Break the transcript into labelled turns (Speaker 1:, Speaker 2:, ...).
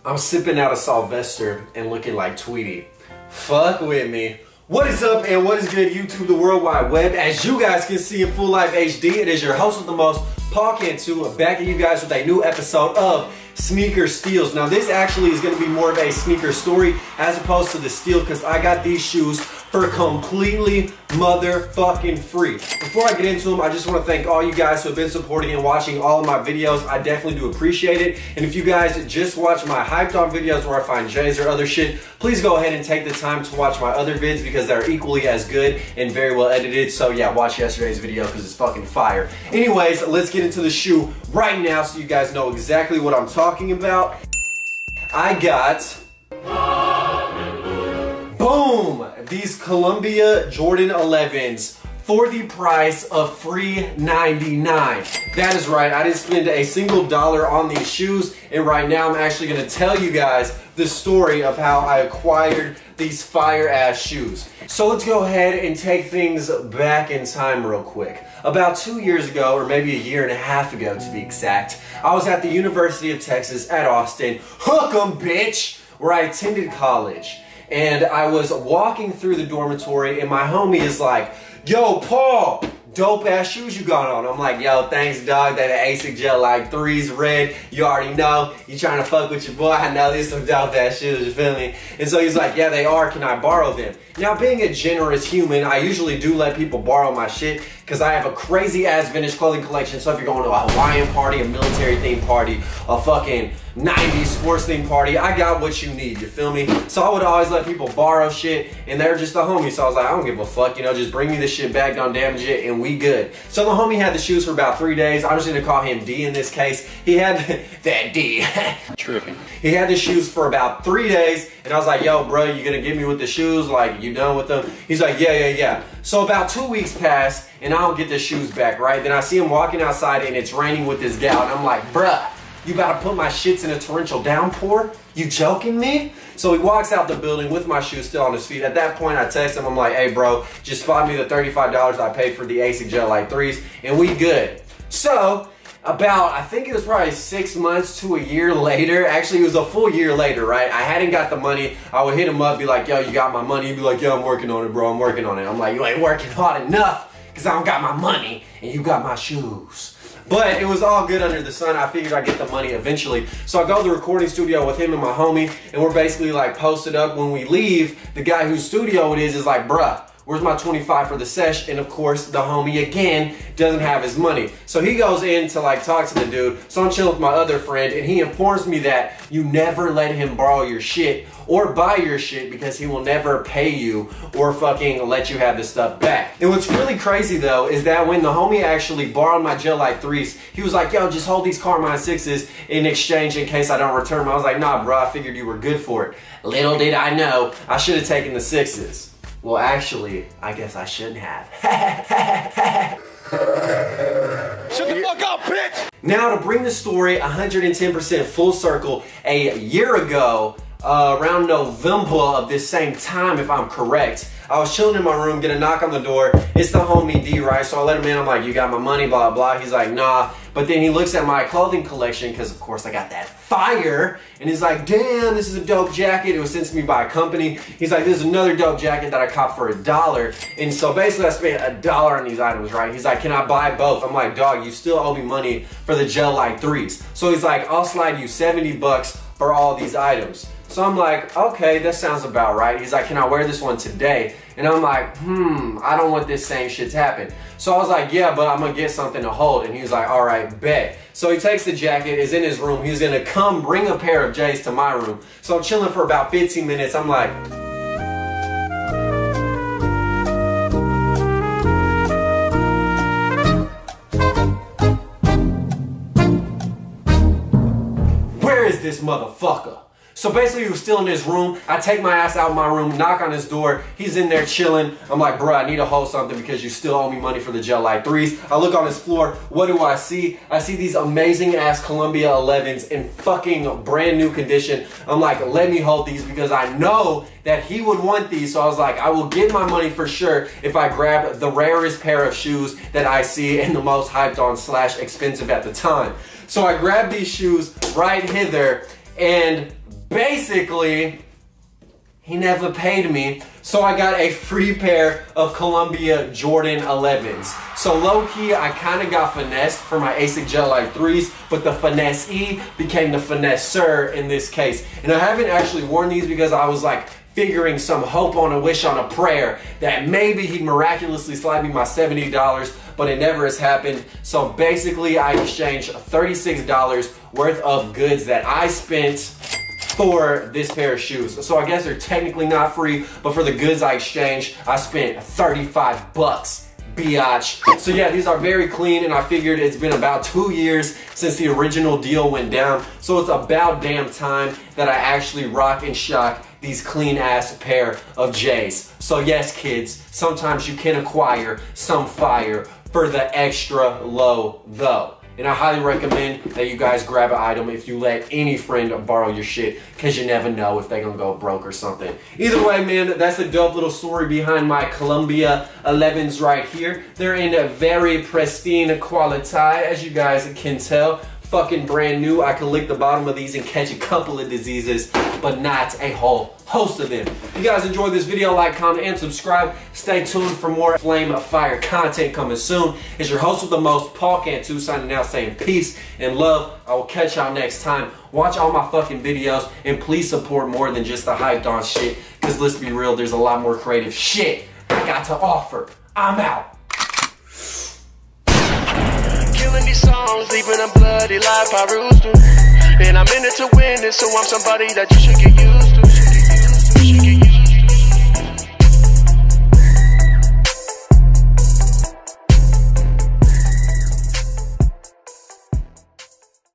Speaker 1: I'm sipping out of Sylvester and looking like Tweety. Fuck with me. What is up and what is good, YouTube, the World Wide Web? As you guys can see in Full Life HD, it is your host with the most, Paul Cantu, back at you guys with a new episode of Sneaker Steals. Now this actually is going to be more of a sneaker story as opposed to the steal, because I got these shoes for completely motherfucking free. Before I get into them, I just want to thank all you guys who have been supporting and watching all of my videos. I definitely do appreciate it. And if you guys just watch my hyped on videos where I find J's or other shit, please go ahead and take the time to watch my other vids because they're equally as good and very well edited. So yeah, watch yesterday's video because it's fucking fire. Anyways, let's get into the shoe right now so you guys know exactly what I'm talking about. I got... boom! These Columbia Jordan 11s for the price of free $99. That is right, I didn't spend a single dollar on these shoes, and right now I'm actually gonna tell you guys the story of how I acquired these fire ass shoes. So let's go ahead and take things back in time real quick. About 2 years ago, or maybe a year and a half ago to be exact, I was at the University of Texas at Austin, hook 'em bitch, where I attended college. And I was walking through the dormitory and my homie is like, yo, Paul, dope ass shoes you got on. I'm like, yo, thanks dog, they the ASIC Gel Like 3s red. You already know, you trying to fuck with your boy. I know these some dope ass shoes, you feel me? And so he's like, yeah, they are, can I borrow them? Now being a generous human, I usually do let people borrow my shit because I have a crazy ass vintage clothing collection. So if you're going to a Hawaiian party, a military themed party, a fucking 90s sports themed party, I got what you need, you feel me? So I would always let people borrow shit and they're just the homie. So I was like, I don't give a fuck, you know, just bring me this shit back, don't damage it, and we good. So the homie had the shoes for about 3 days. I'm just gonna call him D in this case. He had that D. Tripping. He had the shoes for about 3 days and I was like, yo bro, you gonna get me with the shoes? Like, you done with them? He's like, yeah. So about 2 weeks pass and I don't get the shoes back, right? Then I see him walking outside and it's raining with this gal and I'm like, bruh, you about to put my shits in a torrential downpour? You joking me? So he walks out the building with my shoes still on his feet. At that point, I text him. I'm like, hey, bro, just spot me the $35 I paid for the ASIC Gel Like 3s, and we good. So about, I think it was probably 6 months to a year later. Actually, it was a full year later, right? I hadn't got the money. I would hit him up, be like, yo, you got my money? He'd be like, yeah, I'm working on it, bro. I'm working on it. I'm like, you ain't working hard enough because I don't got my money and you got my shoes. But it was all good under the sun. I figured I'd get the money eventually. So I go to the recording studio with him and my homie, and we're basically like posted up. When we leave, the guy whose studio it is like, bruh, where's my 25 for the sesh? And of course, the homie again doesn't have his money. So he goes in to like talk to the dude. So I'm chilling with my other friend and he informs me that you never let him borrow your shit or buy your shit because he will never pay you or fucking let you have the stuff back. And what's really crazy though is that when the homie actually borrowed my Gel Like 3s, he was like, yo, just hold these Carmine 6s in exchange in case I don't return them. I was like, nah, bro, I figured you were good for it. Little did I know, I should have taken the 6s. Well, actually, I guess I shouldn't have.
Speaker 2: Shut the fuck up, bitch!
Speaker 1: Now, to bring the story 110% full circle, a year ago, around November of this same time, if I'm correct, I was chilling in my room, get a knock on the door. It's the homie D, right? So I let him in. I'm like, you got my money, blah, blah. He's like, nah. But then he looks at my clothing collection, because of course I got that fire. And he's like, damn, this is a dope jacket. It was sent to me by a company. He's like, this is another dope jacket that I copped for $1. And so basically I spent $1 on these items, right? He's like, can I buy both? I'm like, dog, you still owe me money for the Gel Like 3s. So he's like, I'll slide you 70 bucks for all these items. So I'm like, okay, that sounds about right. He's like, can I wear this one today? And I'm like, I don't want this same shit to happen. So I was like, yeah, but I'm gonna get something to hold. And he was like, all right, bet. So he takes the jacket, is in his room. He's gonna come bring a pair of J's to my room. So I'm chilling for about 15 minutes. I'm like, where is this motherfucker? So basically he was still in his room. I take my ass out of my room, knock on his door. He's in there chilling. I'm like, bro, I need to hold something because you still owe me money for the Gel Like 3s. I look on his floor. What do I see? I see these amazing ass Columbia 11s in fucking brand new condition. I'm like, let me hold these because I know that he would want these. So I was like, I will get my money for sure if I grab the rarest pair of shoes that I see and the most hyped on / expensive at the time. So I grabbed these shoes right hither and basically he never paid me, so I got a free pair of Columbia Jordan 11s. So low-key, I kind of got finessed for my ASIC Jetlag 3s, but the Finesse-E became the Finesse-er in this case. And I haven't actually worn these because I was like figuring some hope on a wish on a prayer that maybe he'd miraculously slide me my $70, but it never has happened. So basically, I exchanged $36 worth of goods that I spent for this pair of shoes. So I guess they're technically not free, but for the goods I exchanged, I spent 35 bucks. Biatch. So yeah, these are very clean, and I figured it's been about 2 years since the original deal went down, so it's about damn time that I actually rock and shock these clean ass pair of J's. So yes, kids, sometimes you can acquire some fire for the extra low though. And I highly recommend that you guys grab an item if you let any friend borrow your shit, because you never know if they're gonna go broke or something. Either way, man, that's a dope little story behind my Columbia 11s right here. They're in a very pristine quality, as you guys can tell. Fucking brand new. I can lick the bottom of these and catch a couple of diseases, but not a whole host of them. If you guys enjoyed this video, like, comment, and subscribe. Stay tuned for more Flame Fire content coming soon. It's your host with the most, Paul Cantu, signing out saying peace and love. I will catch y'all next time. Watch all my fucking videos, and please support more than just the hyped on shit, because let's be real, there's a lot more creative shit I got to offer. I'm out.
Speaker 2: Killing these songs, leaving a bloody life I roost to. And I'm in it to win it, so I'm somebody that you should get used to.